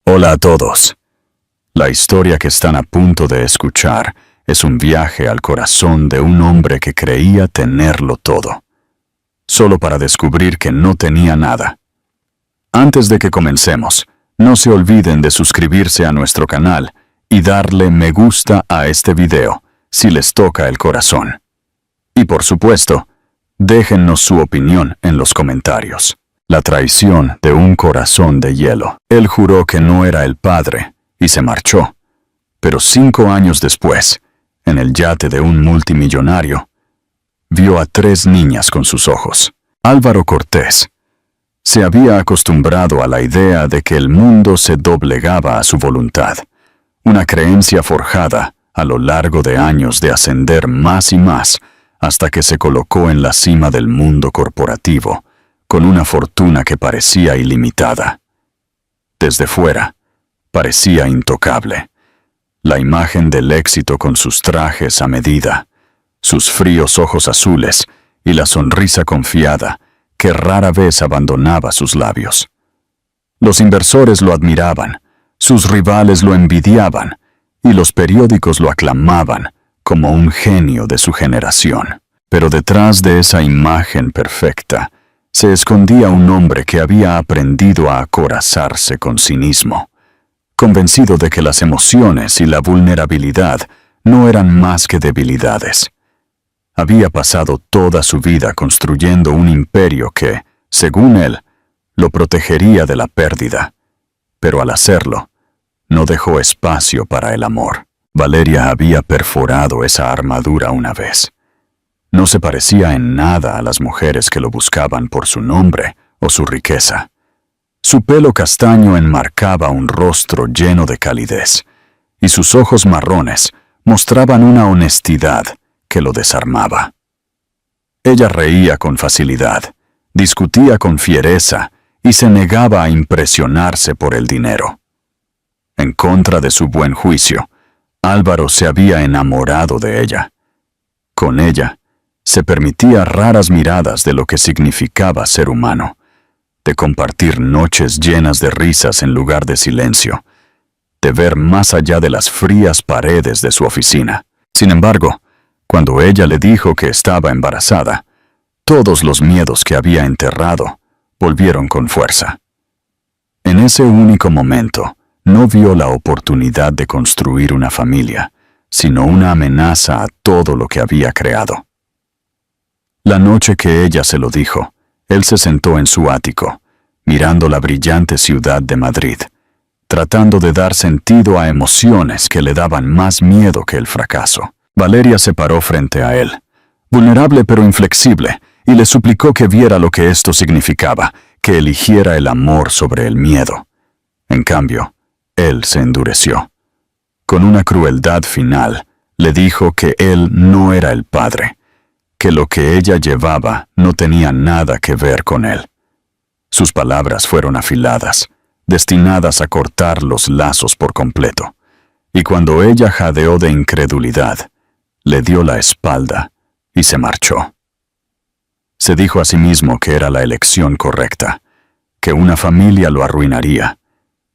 Hola a todos. La historia que están a punto de escuchar es un viaje al corazón de un hombre que creía tenerlo todo, solo para descubrir que no tenía nada. Antes de que comencemos, no se olviden de suscribirse a nuestro canal y darle me gusta a este video si les toca el corazón. Y por supuesto, déjennos su opinión en los comentarios. La traición de un corazón de hielo. Él juró que no era el padre y se marchó. Pero 5 años después, en el yate de un multimillonario, vio a 3 niñas con sus ojos. Álvaro Cortés se había acostumbrado a la idea de que el mundo se doblegaba a su voluntad, una creencia forjada a lo largo de años de ascender más y más hasta que se colocó en la cima del mundo corporativo, con una fortuna que parecía ilimitada. Desde fuera, parecía intocable. La imagen del éxito con sus trajes a medida, sus fríos ojos azules y la sonrisa confiada que rara vez abandonaba sus labios. Los inversores lo admiraban, sus rivales lo envidiaban y los periódicos lo aclamaban como un genio de su generación. Pero detrás de esa imagen perfecta, se escondía un hombre que había aprendido a acorazarse con cinismo, convencido de que las emociones y la vulnerabilidad no eran más que debilidades. Había pasado toda su vida construyendo un imperio que, según él, lo protegería de la pérdida, pero al hacerlo, no dejó espacio para el amor. Valeria había perforado esa armadura una vez. No se parecía en nada a las mujeres que lo buscaban por su nombre o su riqueza. Su pelo castaño enmarcaba un rostro lleno de calidez, y sus ojos marrones mostraban una honestidad que lo desarmaba. Ella reía con facilidad, discutía con fiereza y se negaba a impresionarse por el dinero. En contra de su buen juicio, Álvaro se había enamorado de ella. Con ella, se permitía raras miradas de lo que significaba ser humano, de compartir noches llenas de risas en lugar de silencio, de ver más allá de las frías paredes de su oficina. Sin embargo, cuando ella le dijo que estaba embarazada, todos los miedos que había enterrado volvieron con fuerza. En ese único momento, no vio la oportunidad de construir una familia, sino una amenaza a todo lo que había creado. La noche que ella se lo dijo, él se sentó en su ático, mirando la brillante ciudad de Madrid, tratando de dar sentido a emociones que le daban más miedo que el fracaso. Valeria se paró frente a él, vulnerable pero inflexible, y le suplicó que viera lo que esto significaba, que eligiera el amor sobre el miedo. En cambio, él se endureció. Con una crueldad final, le dijo que él no era el padre, que lo que ella llevaba no tenía nada que ver con él. Sus palabras fueron afiladas, destinadas a cortar los lazos por completo, y cuando ella jadeó de incredulidad, le dio la espalda y se marchó. Se dijo a sí mismo que era la elección correcta, que una familia lo arruinaría,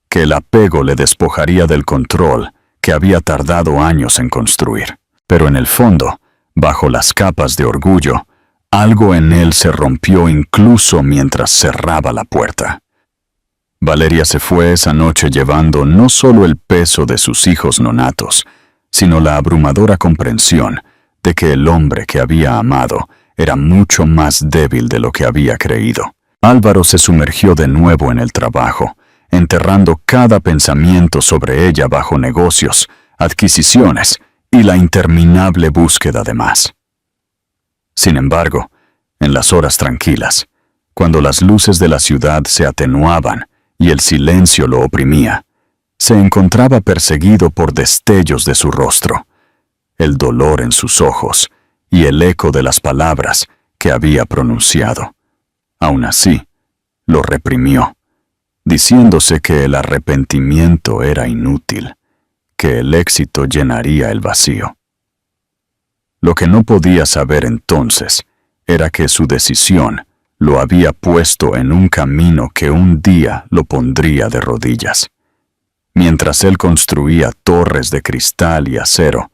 que el apego le despojaría del control que había tardado años en construir. Pero en el fondo, bajo las capas de orgullo, algo en él se rompió incluso mientras cerraba la puerta. Valeria se fue esa noche llevando no solo el peso de sus hijos nonatos, sino la abrumadora comprensión de que el hombre que había amado era mucho más débil de lo que había creído. Álvaro se sumergió de nuevo en el trabajo, enterrando cada pensamiento sobre ella bajo negocios, adquisiciones y la interminable búsqueda de más. Sin embargo, en las horas tranquilas, cuando las luces de la ciudad se atenuaban y el silencio lo oprimía, se encontraba perseguido por destellos de su rostro, el dolor en sus ojos y el eco de las palabras que había pronunciado. Aún así, lo reprimió, diciéndose que el arrepentimiento era inútil, que el éxito llenaría el vacío. Lo que no podía saber entonces era que su decisión lo había puesto en un camino que un día lo pondría de rodillas. Mientras él construía torres de cristal y acero,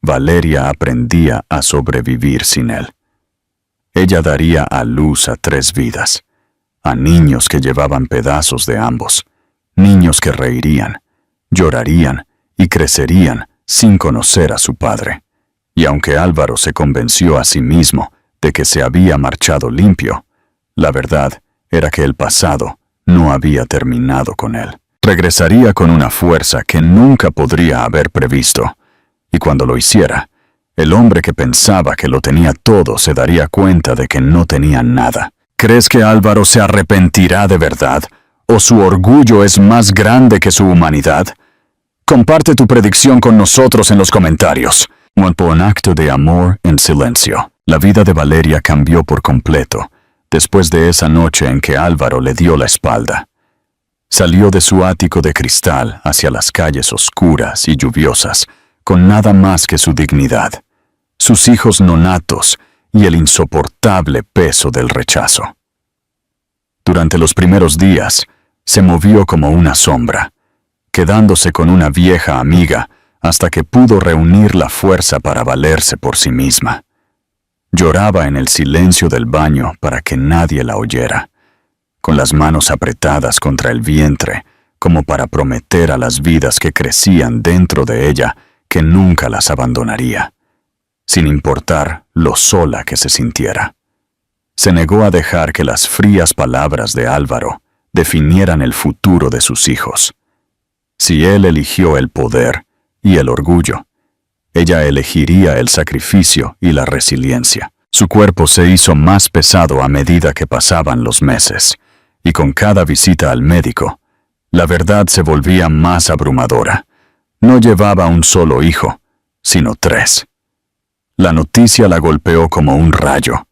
Valeria aprendía a sobrevivir sin él. Ella daría a luz a 3 vidas, a niños que llevaban pedazos de ambos, niños que reirían, llorarían y crecerían sin conocer a su padre. Y aunque Álvaro se convenció a sí mismo de que se había marchado limpio, la verdad era que el pasado no había terminado con él. Regresaría con una fuerza que nunca podría haber previsto, y cuando lo hiciera, el hombre que pensaba que lo tenía todo se daría cuenta de que no tenía nada. ¿Crees que Álvaro se arrepentirá de verdad, o su orgullo es más grande que su humanidad? Comparte tu predicción con nosotros en los comentarios. Fue un acto de amor en silencio. La vida de Valeria cambió por completo después de esa noche en que Álvaro le dio la espalda. Salió de su ático de cristal hacia las calles oscuras y lluviosas, con nada más que su dignidad, sus hijos nonatos y el insoportable peso del rechazo. Durante los primeros días, se movió como una sombra, quedándose con una vieja amiga hasta que pudo reunir la fuerza para valerse por sí misma. Lloraba en el silencio del baño para que nadie la oyera, con las manos apretadas contra el vientre, como para prometer a las vidas que crecían dentro de ella que nunca las abandonaría, sin importar lo sola que se sintiera. Se negó a dejar que las frías palabras de Álvaro definieran el futuro de sus hijos. Si él eligió el poder y el orgullo, ella elegiría el sacrificio y la resiliencia. Su cuerpo se hizo más pesado a medida que pasaban los meses, y con cada visita al médico, la verdad se volvía más abrumadora. No llevaba un solo hijo, sino 3. La noticia la golpeó como un rayo.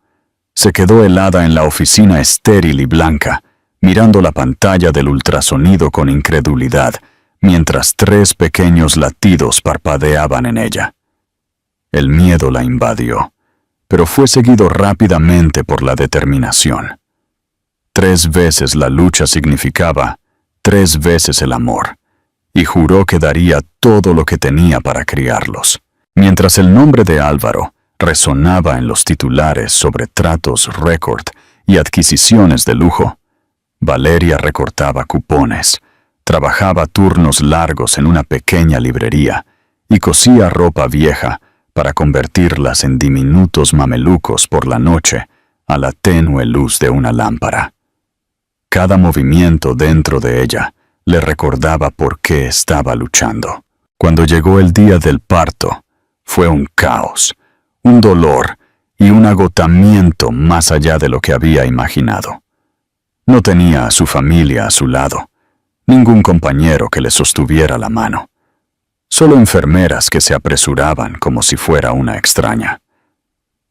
Se quedó helada en la oficina estéril y blanca, mirando la pantalla del ultrasonido con incredulidad, mientras 3 pequeños latidos parpadeaban en ella. El miedo la invadió, pero fue seguido rápidamente por la determinación. 3 veces la lucha significaba 3 veces el amor, y juró que daría todo lo que tenía para criarlos. Mientras el nombre de Álvaro resonaba en los titulares sobre tratos récord y adquisiciones de lujo, Valeria recortaba cupones, trabajaba turnos largos en una pequeña librería y cosía ropa vieja para convertirlas en diminutos mamelucos por la noche a la tenue luz de una lámpara. Cada movimiento dentro de ella le recordaba por qué estaba luchando. Cuando llegó el día del parto, fue un caos, un dolor y un agotamiento más allá de lo que había imaginado. No tenía a su familia a su lado, ningún compañero que le sostuviera la mano. Solo enfermeras que se apresuraban como si fuera una extraña.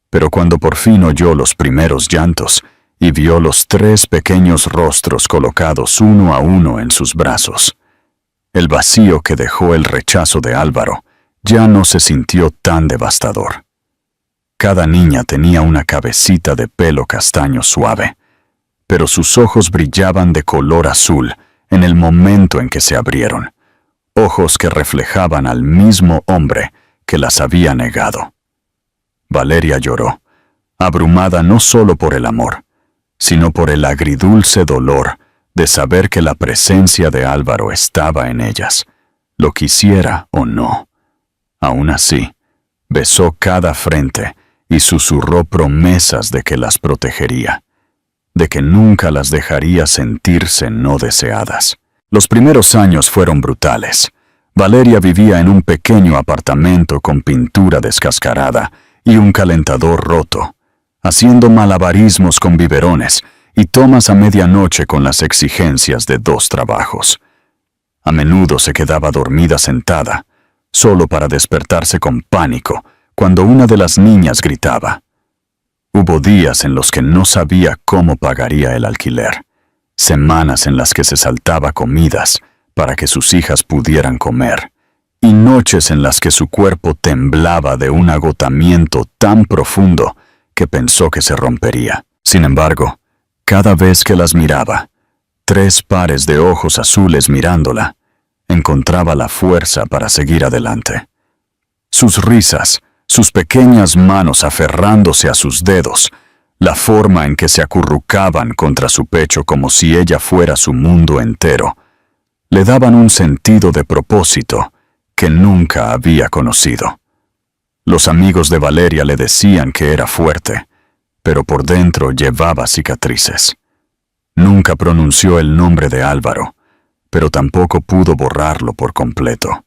Pero cuando por fin oyó los primeros llantos y vio los 3 pequeños rostros colocados uno a uno en sus brazos, el vacío que dejó el rechazo de Álvaro ya no se sintió tan devastador. Cada niña tenía una cabecita de pelo castaño suave, pero sus ojos brillaban de color azul en el momento en que se abrieron, ojos que reflejaban al mismo hombre que las había negado. Valeria lloró, abrumada no solo por el amor, sino por el agridulce dolor de saber que la presencia de Álvaro estaba en ellas, lo quisiera o no. Aún así, besó cada frente y susurró promesas de que las protegería, de que nunca las dejaría sentirse no deseadas. Los primeros años fueron brutales. Valeria vivía en un pequeño apartamento con pintura descascarada y un calentador roto, haciendo malabarismos con biberones y tomas a medianoche con las exigencias de 2 trabajos. A menudo se quedaba dormida sentada, solo para despertarse con pánico cuando una de las niñas gritaba. Hubo días en los que no sabía cómo pagaría el alquiler, semanas en las que se saltaba comidas para que sus hijas pudieran comer, y noches en las que su cuerpo temblaba de un agotamiento tan profundo que pensó que se rompería. Sin embargo, cada vez que las miraba, 3 pares de ojos azules mirándola, encontraba la fuerza para seguir adelante. Sus risas, sus pequeñas manos aferrándose a sus dedos, la forma en que se acurrucaban contra su pecho como si ella fuera su mundo entero, le daban un sentido de propósito que nunca había conocido. Los amigos de Valeria le decían que era fuerte, pero por dentro llevaba cicatrices. Nunca pronunció el nombre de Álvaro, pero tampoco pudo borrarlo por completo.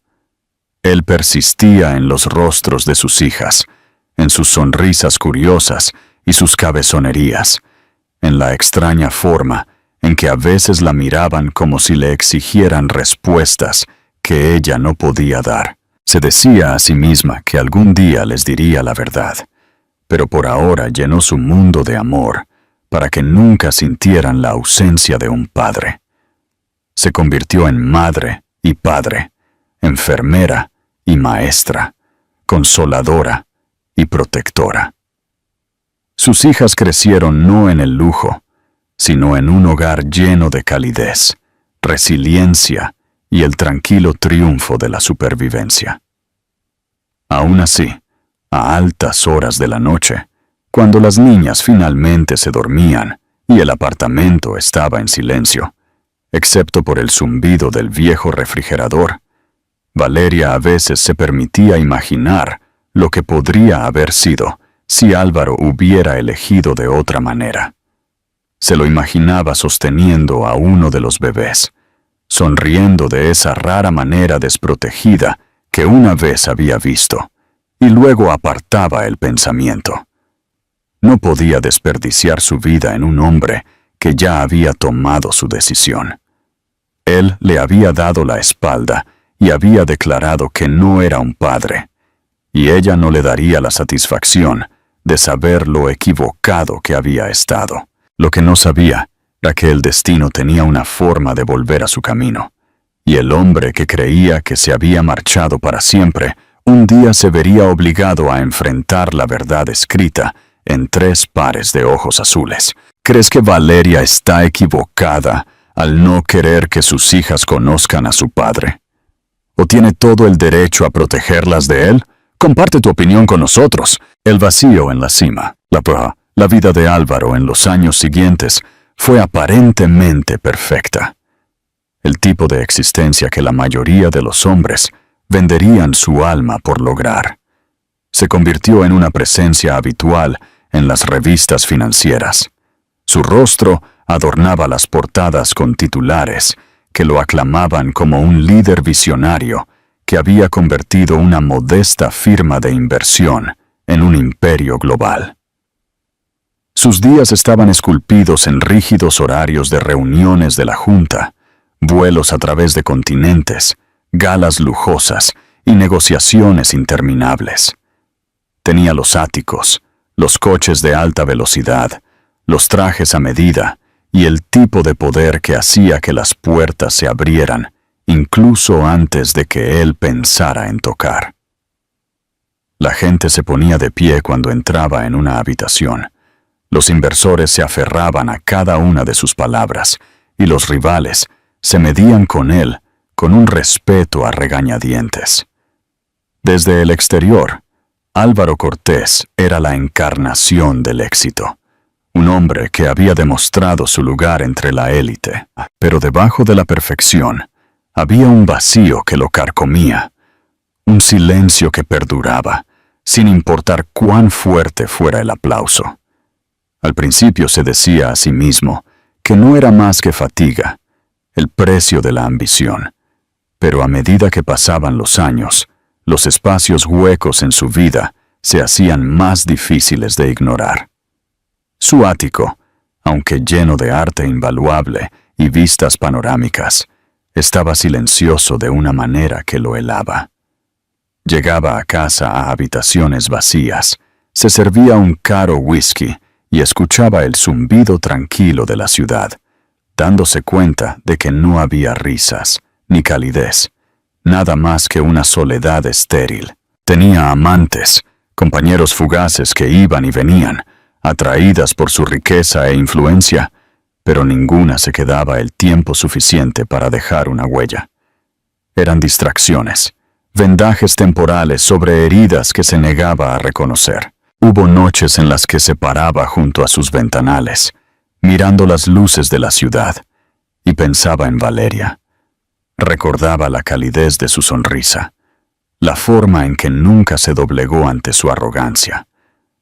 Él persistía en los rostros de sus hijas, en sus sonrisas curiosas y sus cabezonerías, en la extraña forma en que a veces la miraban como si le exigieran respuestas que ella no podía dar. Se decía a sí misma que algún día les diría la verdad, pero por ahora llenó su mundo de amor para que nunca sintieran la ausencia de un padre. Se convirtió en madre y padre, enfermera y maestra, consoladora y protectora. Sus hijas crecieron no en el lujo, sino en un hogar lleno de calidez, resiliencia y el tranquilo triunfo de la supervivencia. Aún así, a altas horas de la noche, cuando las niñas finalmente se dormían y el apartamento estaba en silencio, excepto por el zumbido del viejo refrigerador, Valeria a veces se permitía imaginar lo que podría haber sido si Álvaro hubiera elegido de otra manera. Se lo imaginaba sosteniendo a uno de los bebés, sonriendo de esa rara manera desprotegida que una vez había visto, y luego apartaba el pensamiento. No podía desperdiciar su vida en un hombre que ya había tomado su decisión. Él le había dado la espalda y había declarado que no era un padre, y ella no le daría la satisfacción de saber lo equivocado que había estado. Lo que no sabía era que el destino tenía una forma de volver a su camino, y el hombre que creía que se había marchado para siempre, un día se vería obligado a enfrentar la verdad escrita en 3 pares de ojos azules. ¿Crees que Valeria está equivocada al no querer que sus hijas conozcan a su padre? ¿O tiene todo el derecho a protegerlas de él? Comparte tu opinión con nosotros. El vacío en la cima. La vida de Álvaro en los años siguientes fue aparentemente perfecta. El tipo de existencia que la mayoría de los hombres venderían su alma por lograr. Se convirtió en una presencia habitual en las revistas financieras. Su rostro adornaba las portadas con titulares que lo aclamaban como un líder visionario que había convertido una modesta firma de inversión en un imperio global. Sus días estaban esculpidos en rígidos horarios de reuniones de la Junta, vuelos a través de continentes, galas lujosas y negociaciones interminables. Tenía los áticos, los coches de alta velocidad, los trajes a medida y el tipo de poder que hacía que las puertas se abrieran, incluso antes de que él pensara en tocar. La gente se ponía de pie cuando entraba en una habitación. Los inversores se aferraban a cada una de sus palabras, y los rivales se medían con él con un respeto a regañadientes. Desde el exterior, Álvaro Cortés era la encarnación del éxito, un hombre que había demostrado su lugar entre la élite, pero debajo de la perfección había un vacío que lo carcomía, un silencio que perduraba, sin importar cuán fuerte fuera el aplauso. Al principio se decía a sí mismo que no era más que fatiga, el precio de la ambición, pero a medida que pasaban los años, los espacios huecos en su vida se hacían más difíciles de ignorar. Su ático, aunque lleno de arte invaluable y vistas panorámicas, estaba silencioso de una manera que lo helaba. Llegaba a casa a habitaciones vacías, se servía un caro whisky y escuchaba el zumbido tranquilo de la ciudad, dándose cuenta de que no había risas ni calidez, nada más que una soledad estéril. Tenía amantes, compañeros fugaces que iban y venían, atraídas por su riqueza e influencia, pero ninguna se quedaba el tiempo suficiente para dejar una huella. eran distracciones, vendajes temporales sobre heridas que se negaba a reconocer. Hubo noches en las que se paraba junto a sus ventanales, mirando las luces de la ciudad, y pensaba en Valeria. Recordaba la calidez de su sonrisa, la forma en que nunca se doblegó ante su arrogancia,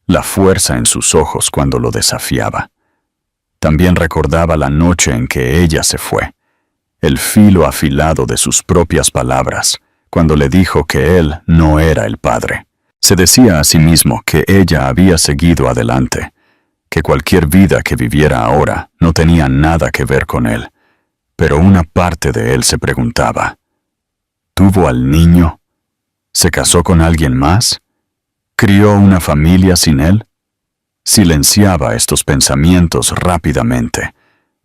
la fuerza en sus ojos cuando lo desafiaba. También recordaba la noche en que ella se fue, el filo afilado de sus propias palabras, cuando le dijo que él no era el padre. Se decía a sí mismo que ella había seguido adelante, que cualquier vida que viviera ahora no tenía nada que ver con él, pero una parte de él se preguntaba, ¿tuvo al niño? ¿Se casó con alguien más? ¿Crió una familia sin él? Silenciaba estos pensamientos rápidamente,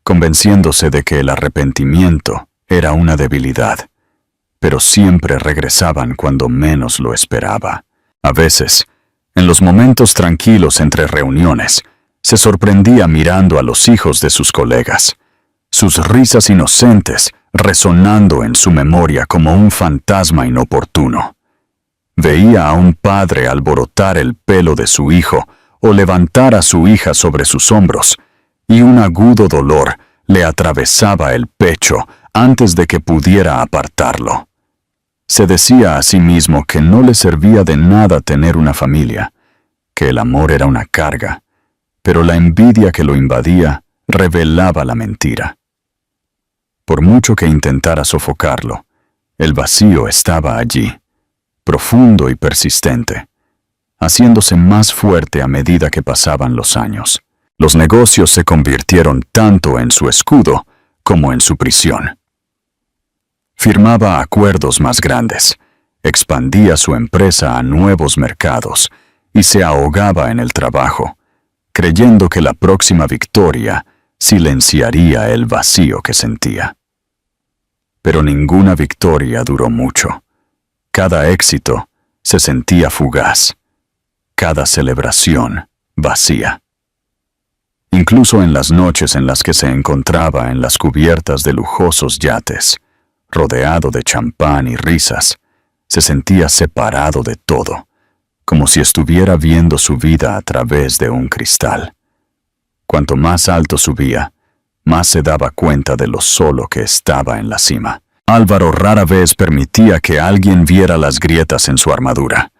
convenciéndose de que el arrepentimiento era una debilidad, pero siempre regresaban cuando menos lo esperaba. A veces, en los momentos tranquilos entre reuniones, se sorprendía mirando a los hijos de sus colegas, sus risas inocentes resonando en su memoria como un fantasma inoportuno. Veía a un padre alborotar el pelo de su hijo o levantar a su hija sobre sus hombros, y un agudo dolor le atravesaba el pecho antes de que pudiera apartarlo. Se decía a sí mismo que no le servía de nada tener una familia, que el amor era una carga, pero la envidia que lo invadía revelaba la mentira. Por mucho que intentara sofocarlo, el vacío estaba allí, profundo y persistente, haciéndose más fuerte a medida que pasaban los años. Los negocios se convirtieron tanto en su escudo como en su prisión. Firmaba acuerdos más grandes, expandía su empresa a nuevos mercados y se ahogaba en el trabajo, creyendo que la próxima victoria silenciaría el vacío que sentía. Pero ninguna victoria duró mucho. Cada éxito se sentía fugaz, cada celebración vacía. Incluso en las noches en las que se encontraba en las cubiertas de lujosos yates, rodeado de champán y risas, se sentía separado de todo, como si estuviera viendo su vida a través de un cristal. Cuanto más alto subía, más se daba cuenta de lo solo que estaba en la cima. Álvaro rara vez permitía que alguien viera las grietas en su armadura.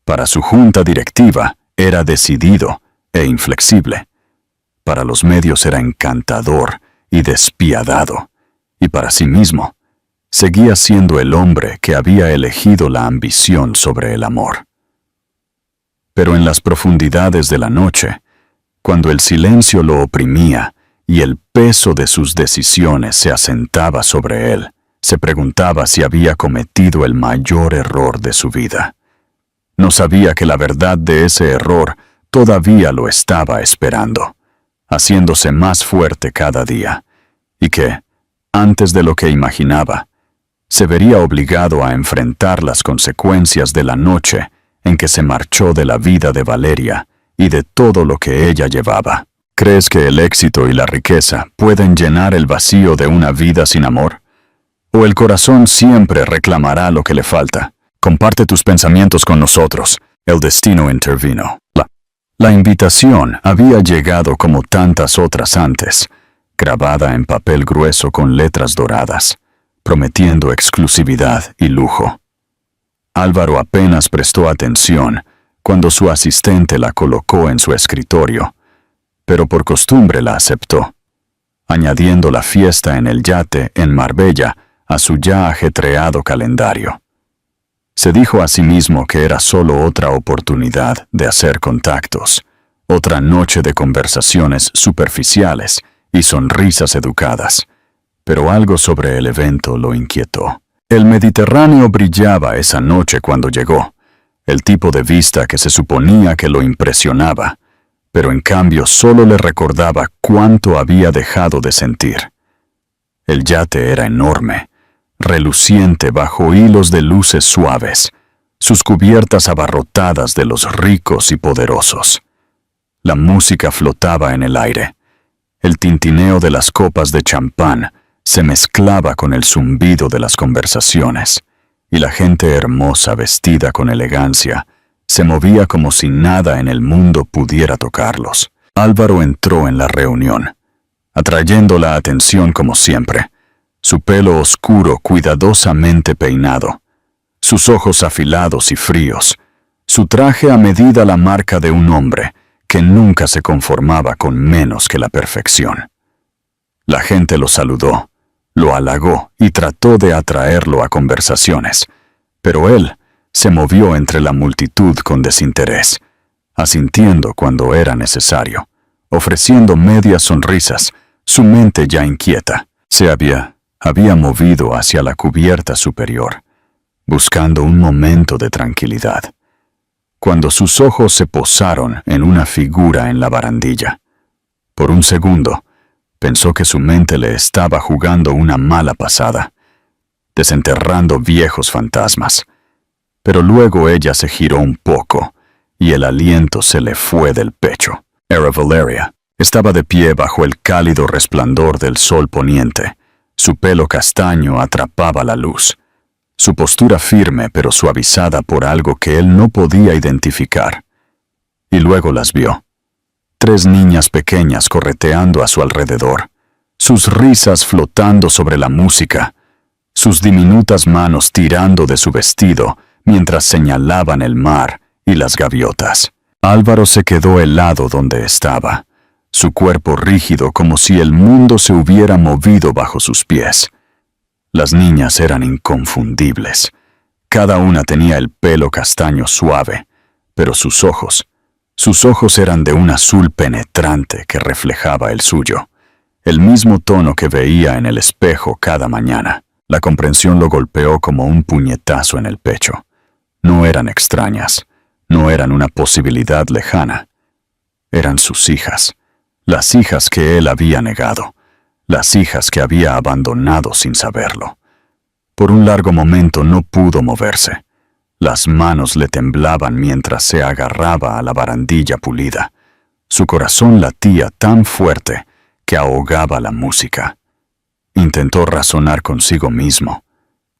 Para su junta directiva era decidido e inflexible. Para los medios era encantador y despiadado, y para sí mismo, seguía siendo el hombre que había elegido la ambición sobre el amor. Pero en las profundidades de la noche, cuando el silencio lo oprimía y el peso de sus decisiones se asentaba sobre él, se preguntaba si había cometido el mayor error de su vida. No sabía que la verdad de ese error todavía lo estaba esperando, haciéndose más fuerte cada día, y que, antes de lo que imaginaba, se vería obligado a enfrentar las consecuencias de la noche en que se marchó de la vida de Valeria y de todo lo que ella llevaba. ¿Crees que el éxito y la riqueza pueden llenar el vacío de una vida sin amor? ¿O el corazón siempre reclamará lo que le falta? Comparte tus pensamientos con nosotros. El destino intervino. La invitación había llegado como tantas otras antes, grabada en papel grueso con letras doradas, prometiendo exclusividad y lujo. Álvaro apenas prestó atención cuando su asistente la colocó en su escritorio, pero por costumbre la aceptó, añadiendo la fiesta en el yate en Marbella a su ya ajetreado calendario. Se dijo a sí mismo que era solo otra oportunidad de hacer contactos, otra noche de conversaciones superficiales y sonrisas educadas, pero algo sobre el evento lo inquietó. El Mediterráneo brillaba esa noche cuando llegó, el tipo de vista que se suponía que lo impresionaba, pero en cambio solo le recordaba cuánto había dejado de sentir. El yate era enorme, reluciente bajo hilos de luces suaves, sus cubiertas abarrotadas de los ricos y poderosos. La música flotaba en el aire. El tintineo de las copas de champán se mezclaba con el zumbido de las conversaciones, y la gente hermosa vestida con elegancia se movía como si nada en el mundo pudiera tocarlos. Álvaro entró en la reunión, atrayendo la atención como siempre, su pelo oscuro cuidadosamente peinado, sus ojos afilados y fríos, su traje a medida la marca de un hombre que nunca se conformaba con menos que la perfección. La gente lo saludó, lo halagó y trató de atraerlo a conversaciones, pero él se movió entre la multitud con desinterés, asintiendo cuando era necesario, ofreciendo medias sonrisas, su mente ya inquieta. Se había movido hacia la cubierta superior, buscando un momento de tranquilidad, cuando sus ojos se posaron en una figura en la barandilla. Por un segundo, pensó que su mente le estaba jugando una mala pasada, desenterrando viejos fantasmas. Pero luego ella se giró un poco y el aliento se le fue del pecho. Era Valeria. Estaba de pie bajo el cálido resplandor del sol poniente. Su pelo castaño atrapaba la luz. Su postura firme pero suavizada por algo que él no podía identificar. Y luego las vio. 3 niñas pequeñas correteando a su alrededor, sus risas flotando sobre la música, sus diminutas manos tirando de su vestido mientras señalaban el mar y las gaviotas. Álvaro se quedó helado donde estaba, su cuerpo rígido como si el mundo se hubiera movido bajo sus pies. Las niñas eran inconfundibles. Cada una tenía el pelo castaño suave, pero sus ojos eran de un azul penetrante que reflejaba el suyo, el mismo tono que veía en el espejo cada mañana. La comprensión lo golpeó como un puñetazo en el pecho. No eran extrañas, no eran una posibilidad lejana. Eran sus hijas, las hijas que él había negado, las hijas que había abandonado sin saberlo. Por un largo momento no pudo moverse. Las manos le temblaban mientras se agarraba a la barandilla pulida. Su corazón latía tan fuerte que ahogaba la música. Intentó razonar consigo mismo,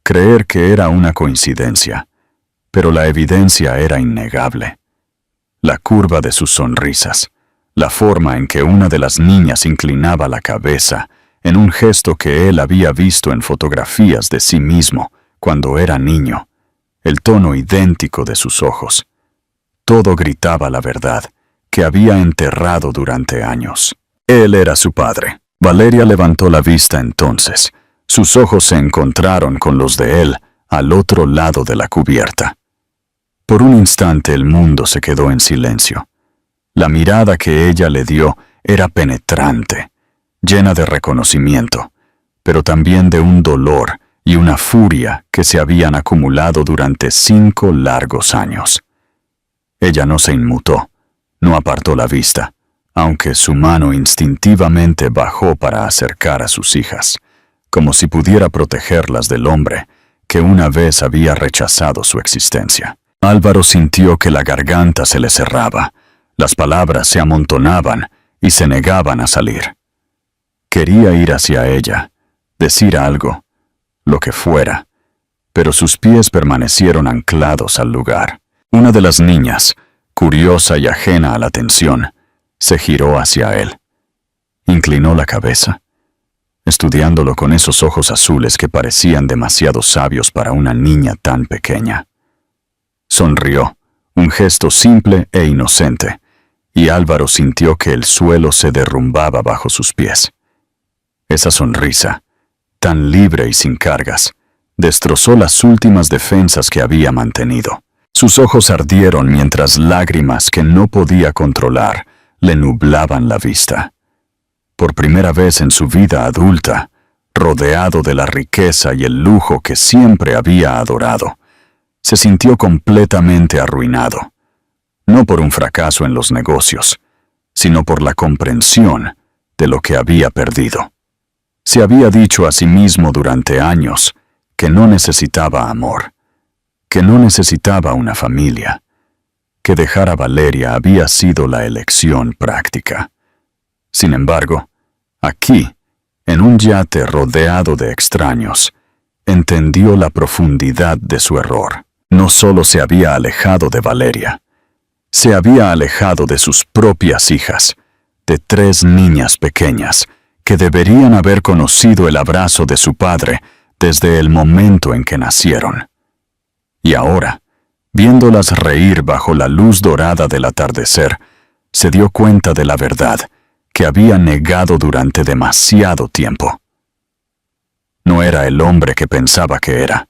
creer que era una coincidencia, pero la evidencia era innegable. La curva de sus sonrisas, la forma en que una de las niñas inclinaba la cabeza en un gesto que él había visto en fotografías de sí mismo cuando era niño, el tono idéntico de sus ojos. Todo gritaba la verdad que había enterrado durante años. Él era su padre. Valeria levantó la vista entonces. Sus ojos se encontraron con los de él al otro lado de la cubierta. Por un instante el mundo se quedó en silencio. La mirada que ella le dio era penetrante, llena de reconocimiento, pero también de un dolor y una furia que se habían acumulado durante 5 largos años. Ella no se inmutó, no apartó la vista, aunque su mano instintivamente bajó para acercar a sus hijas, como si pudiera protegerlas del hombre que una vez había rechazado su existencia. Álvaro sintió que la garganta se le cerraba, las palabras se amontonaban y se negaban a salir. Quería ir hacia ella, decir algo, lo que fuera, pero sus pies permanecieron anclados al lugar. Una de las niñas, curiosa y ajena a la tensión, se giró hacia él. Inclinó la cabeza, estudiándolo con esos ojos azules que parecían demasiado sabios para una niña tan pequeña. Sonrió, un gesto simple e inocente, y Álvaro sintió que el suelo se derrumbaba bajo sus pies. Esa sonrisa, tan libre y sin cargas, destrozó las últimas defensas que había mantenido. Sus ojos ardieron mientras lágrimas que no podía controlar le nublaban la vista. Por primera vez en su vida adulta, rodeado de la riqueza y el lujo que siempre había adorado, se sintió completamente arruinado, no por un fracaso en los negocios, sino por la comprensión de lo que había perdido. Se había dicho a sí mismo durante años que no necesitaba amor, que no necesitaba una familia, que dejar a Valeria había sido la elección práctica. Sin embargo, aquí, en un yate rodeado de extraños, entendió la profundidad de su error. No solo se había alejado de Valeria, se había alejado de sus propias hijas, de 3 niñas pequeñas que deberían haber conocido el abrazo de su padre desde el momento en que nacieron. Y ahora, viéndolas reír bajo la luz dorada del atardecer, se dio cuenta de la verdad que había negado durante demasiado tiempo. No era el hombre que pensaba que era,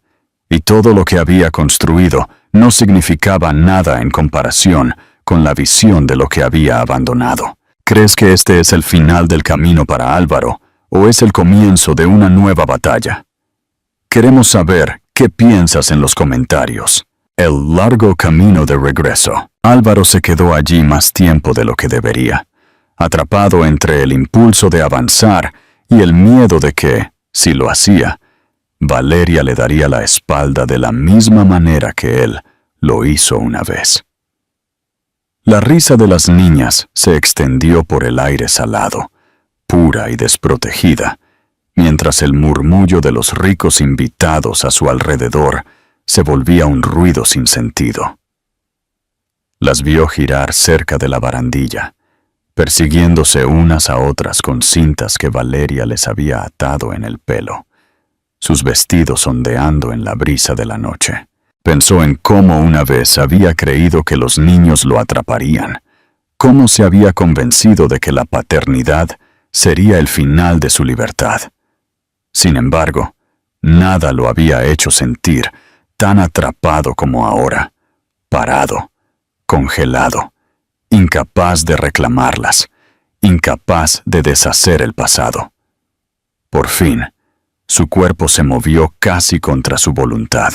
y todo lo que había construido no significaba nada en comparación con la visión de lo que había abandonado. ¿Crees que este es el final del camino para Álvaro o es el comienzo de una nueva batalla? Queremos saber qué piensas en los comentarios. El largo camino de regreso. Álvaro se quedó allí más tiempo de lo que debería, atrapado entre el impulso de avanzar y el miedo de que, si lo hacía, Valeria le daría la espalda de la misma manera que él lo hizo una vez. La risa de las niñas se extendió por el aire salado, pura y desprotegida, mientras el murmullo de los ricos invitados a su alrededor se volvía un ruido sin sentido. Las vio girar cerca de la barandilla, persiguiéndose unas a otras con cintas que Valeria les había atado en el pelo, sus vestidos ondeando en la brisa de la noche. Pensó en cómo una vez había creído que los niños lo atraparían, cómo se había convencido de que la paternidad sería el final de su libertad. Sin embargo, nada lo había hecho sentir tan atrapado como ahora, parado, congelado, incapaz de reclamarlas, incapaz de deshacer el pasado. Por fin, su cuerpo se movió casi contra su voluntad,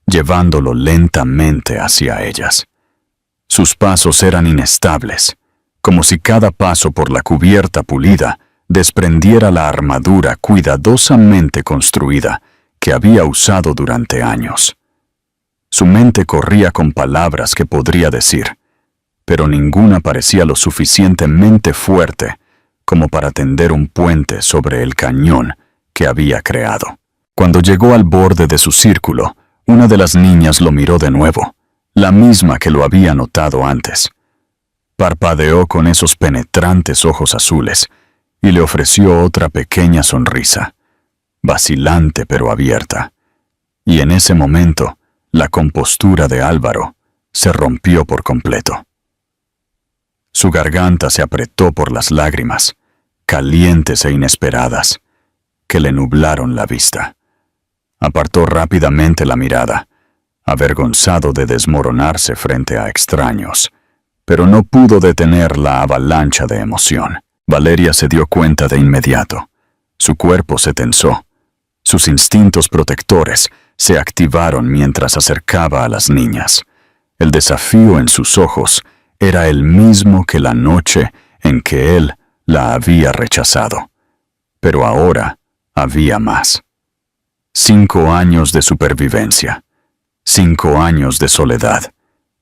llevándolo lentamente hacia ellas. Sus pasos eran inestables, como si cada paso por la cubierta pulida desprendiera la armadura cuidadosamente construida que había usado durante años. Su mente corría con palabras que podría decir, pero ninguna parecía lo suficientemente fuerte como para tender un puente sobre el cañón que había creado. Cuando llegó al borde de su círculo, una de las niñas lo miró de nuevo, la misma que lo había notado antes. Parpadeó con esos penetrantes ojos azules y le ofreció otra pequeña sonrisa, vacilante pero abierta. Y en ese momento, la compostura de Álvaro se rompió por completo. Su garganta se apretó por las lágrimas, calientes e inesperadas, que le nublaron la vista. Apartó rápidamente la mirada, avergonzado de desmoronarse frente a extraños, pero no pudo detener la avalancha de emoción. Valeria se dio cuenta de inmediato. Su cuerpo se tensó. Sus instintos protectores se activaron mientras acercaba a las niñas. El desafío en sus ojos era el mismo que la noche en que él la había rechazado. Pero ahora había más. 5 años de supervivencia, 5 años de soledad,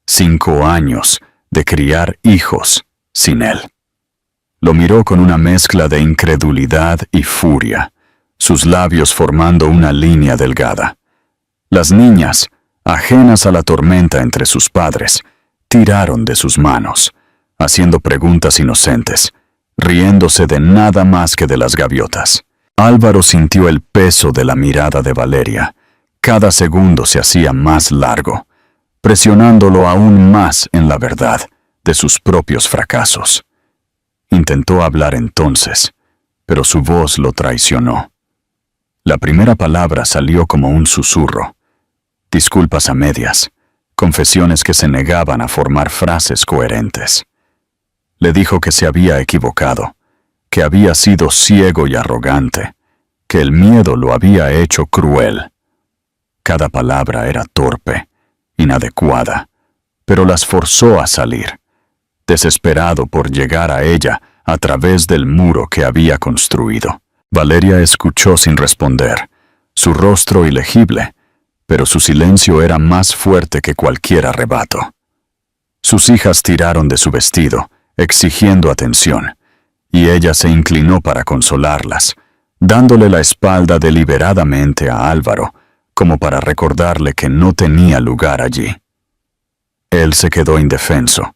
5 años de criar hijos sin él. Lo miró con una mezcla de incredulidad y furia, sus labios formando una línea delgada. Las niñas, ajenas a la tormenta entre sus padres, tiraron de sus manos, haciendo preguntas inocentes, riéndose de nada más que de las gaviotas. Álvaro sintió el peso de la mirada de Valeria. Cada segundo se hacía más largo, presionándolo aún más en la verdad de sus propios fracasos. Intentó hablar entonces, pero su voz lo traicionó. La primera palabra salió como un susurro. Disculpas a medias, confesiones que se negaban a formar frases coherentes. Le dijo que se había equivocado, que había sido ciego y arrogante, que el miedo lo había hecho cruel. Cada palabra era torpe, inadecuada, pero las forzó a salir, desesperado por llegar a ella a través del muro que había construido. Valeria escuchó sin responder, su rostro ilegible, pero su silencio era más fuerte que cualquier arrebato. Sus hijas tiraron de su vestido, exigiendo atención, y ella se inclinó para consolarlas, dándole la espalda deliberadamente a Álvaro, como para recordarle que no tenía lugar allí. Él se quedó indefenso.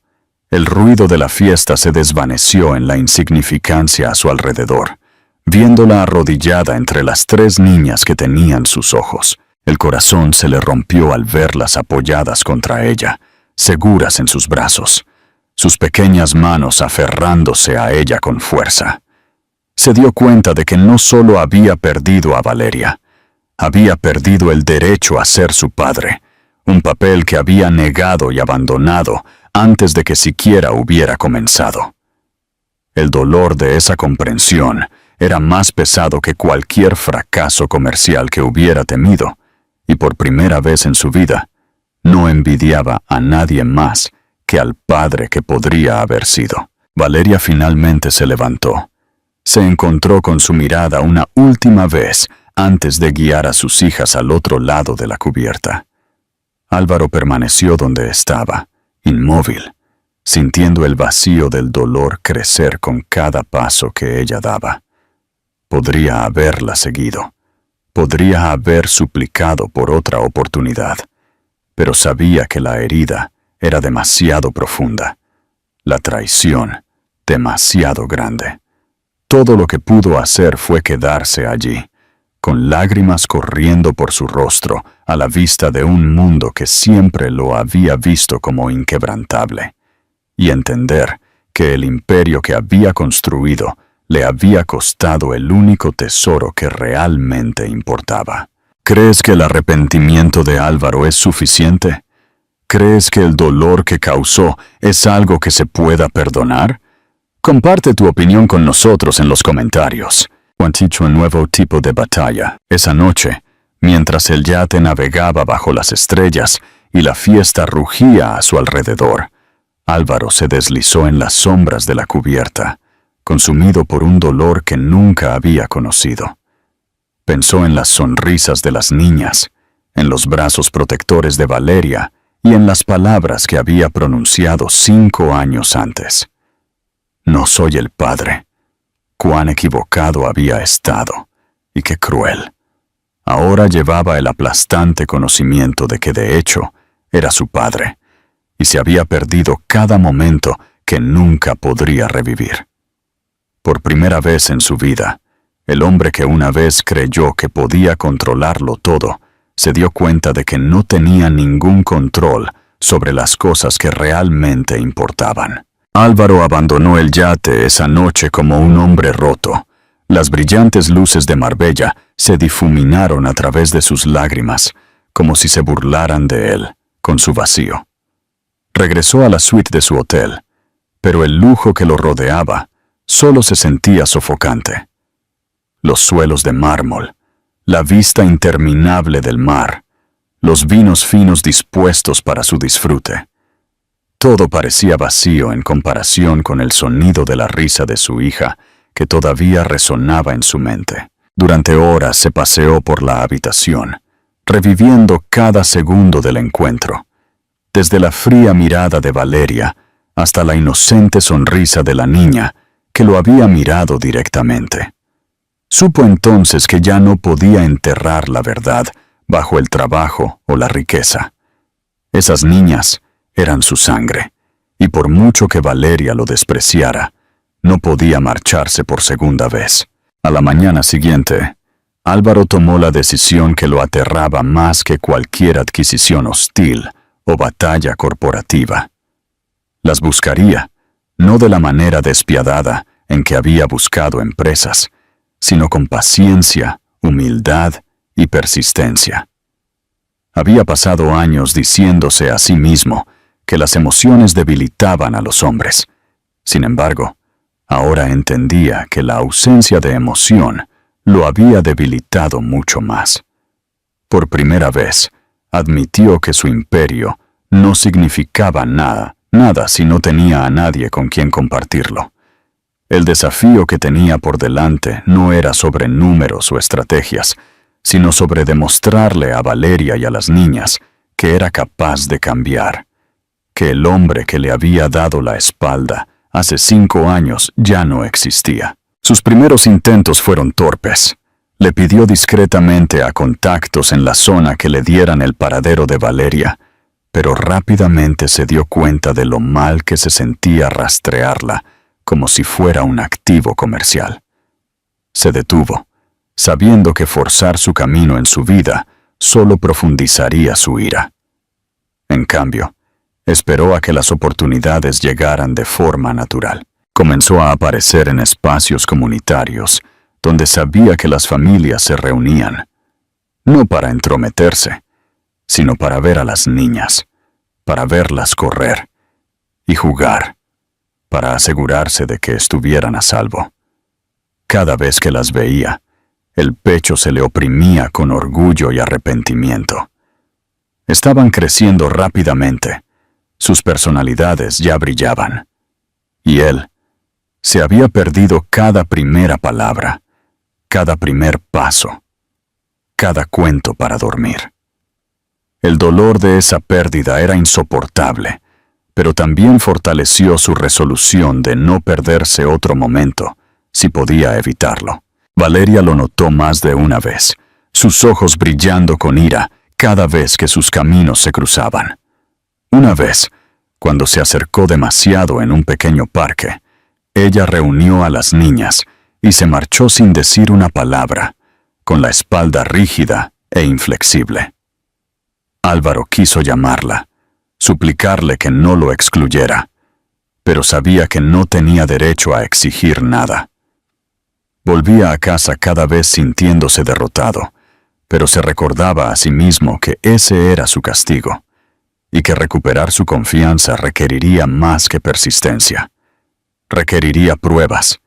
El ruido de la fiesta se desvaneció en la insignificancia a su alrededor, viéndola arrodillada entre las 3 niñas que tenían sus ojos. El corazón se le rompió al verlas apoyadas contra ella, seguras en sus brazos, sus pequeñas manos aferrándose a ella con fuerza. Se dio cuenta de que no solo había perdido a Valeria, había perdido el derecho a ser su padre, un papel que había negado y abandonado antes de que siquiera hubiera comenzado. El dolor de esa comprensión era más pesado que cualquier fracaso comercial que hubiera temido, y por primera vez en su vida, no envidiaba a nadie más que al padre que podría haber sido. Valeria finalmente se levantó. Se encontró con su mirada una última vez antes de guiar a sus hijas al otro lado de la cubierta. Álvaro permaneció donde estaba, inmóvil, sintiendo el vacío del dolor crecer con cada paso que ella daba. Podría haberla seguido. Podría haber suplicado por otra oportunidad, pero sabía que la herida era demasiado profunda, la traición demasiado grande. Todo lo que pudo hacer fue quedarse allí, con lágrimas corriendo por su rostro a la vista de un mundo que siempre lo había visto como inquebrantable, y entender que el imperio que había construido le había costado el único tesoro que realmente importaba. ¿Crees que el arrepentimiento de Álvaro es suficiente? ¿Crees que el dolor que causó es algo que se pueda perdonar? Comparte tu opinión con nosotros en los comentarios. Juan dicho un nuevo tipo de batalla. Esa noche, mientras el yate navegaba bajo las estrellas y la fiesta rugía a su alrededor, Álvaro se deslizó en las sombras de la cubierta, consumido por un dolor que nunca había conocido. Pensó en las sonrisas de las niñas, en los brazos protectores de Valeria y en las palabras que había pronunciado 5 años antes. No soy el padre. Cuán equivocado había estado, y qué cruel. Ahora llevaba el aplastante conocimiento de que de hecho era su padre, y se había perdido cada momento que nunca podría revivir. Por primera vez en su vida, el hombre que una vez creyó que podía controlarlo todo, se dio cuenta de que no tenía ningún control sobre las cosas que realmente importaban. Álvaro abandonó el yate esa noche como un hombre roto. Las brillantes luces de Marbella se difuminaron a través de sus lágrimas, como si se burlaran de él, con su vacío. Regresó a la suite de su hotel, pero el lujo que lo rodeaba solo se sentía sofocante. Los suelos de mármol, la vista interminable del mar, los vinos finos dispuestos para su disfrute. Todo parecía vacío en comparación con el sonido de la risa de su hija, que todavía resonaba en su mente. Durante horas se paseó por la habitación, reviviendo cada segundo del encuentro, desde la fría mirada de Valeria hasta la inocente sonrisa de la niña que lo había mirado directamente. Supo entonces que ya no podía enterrar la verdad bajo el trabajo o la riqueza. Esas niñas eran su sangre, y por mucho que Valeria lo despreciara, no podía marcharse por segunda vez. A la mañana siguiente, Álvaro tomó la decisión que lo aterraba más que cualquier adquisición hostil o batalla corporativa. Las buscaría, no de la manera despiadada en que había buscado empresas, sino con paciencia, humildad y persistencia. Había pasado años diciéndose a sí mismo que las emociones debilitaban a los hombres. Sin embargo, ahora entendía que la ausencia de emoción lo había debilitado mucho más. Por primera vez, admitió que su imperio no significaba nada si no tenía a nadie con quien compartirlo. El desafío que tenía por delante no era sobre números o estrategias, sino sobre demostrarle a Valeria y a las niñas que era capaz de cambiar, que el hombre que le había dado la espalda hace 5 años ya no existía. Sus primeros intentos fueron torpes. Le pidió discretamente a contactos en la zona que le dieran el paradero de Valeria, pero rápidamente se dio cuenta de lo mal que se sentía rastrearla, como si fuera un activo comercial. Se detuvo, sabiendo que forzar su camino en su vida solo profundizaría su ira. En cambio, esperó a que las oportunidades llegaran de forma natural. Comenzó a aparecer en espacios comunitarios, donde sabía que las familias se reunían, no para entrometerse, sino para ver a las niñas, para verlas correr y jugar, para asegurarse de que estuvieran a salvo. Cada vez que las veía, el pecho se le oprimía con orgullo y arrepentimiento. Estaban creciendo rápidamente, sus personalidades ya brillaban, y él se había perdido cada primera palabra, cada primer paso, cada cuento para dormir. El dolor de esa pérdida era insoportable, pero también fortaleció su resolución de no perderse otro momento, si podía evitarlo. Valeria lo notó más de una vez, sus ojos brillando con ira cada vez que sus caminos se cruzaban. Una vez, cuando se acercó demasiado en un pequeño parque, ella reunió a las niñas y se marchó sin decir una palabra, con la espalda rígida e inflexible. Álvaro quiso llamarla, suplicarle que no lo excluyera, pero sabía que no tenía derecho a exigir nada. Volvía a casa cada vez sintiéndose derrotado, pero se recordaba a sí mismo que ese era su castigo, y que recuperar su confianza requeriría más que persistencia. Requeriría pruebas,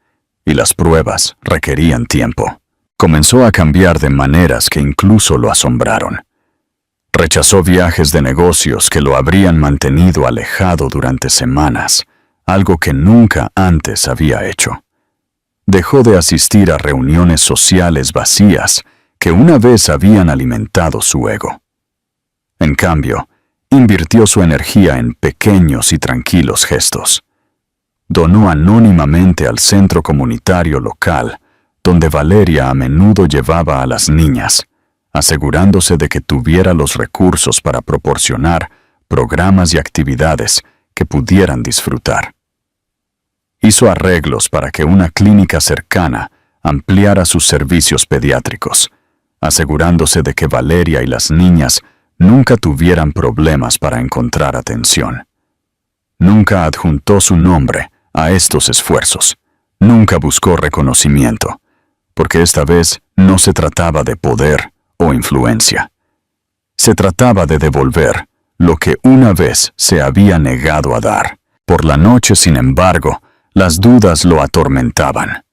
y las pruebas requerían tiempo. Comenzó a cambiar de maneras que incluso lo asombraron. Rechazó viajes de negocios que lo habrían mantenido alejado durante semanas, algo que nunca antes había hecho. Dejó de asistir a reuniones sociales vacías que una vez habían alimentado su ego. En cambio, invirtió su energía en pequeños y tranquilos gestos. Donó anónimamente al centro comunitario local, donde Valeria a menudo llevaba a las niñas, asegurándose de que tuviera los recursos para proporcionar programas y actividades que pudieran disfrutar. Hizo arreglos para que una clínica cercana ampliara sus servicios pediátricos, asegurándose de que Valeria y las niñas nunca tuvieran problemas para encontrar atención. Nunca adjuntó su nombre a estos esfuerzos. Nunca buscó reconocimiento, porque esta vez no se trataba de poder o influencia. Se trataba de devolver lo que una vez se había negado a dar. Por la noche, sin embargo, las dudas lo atormentaban.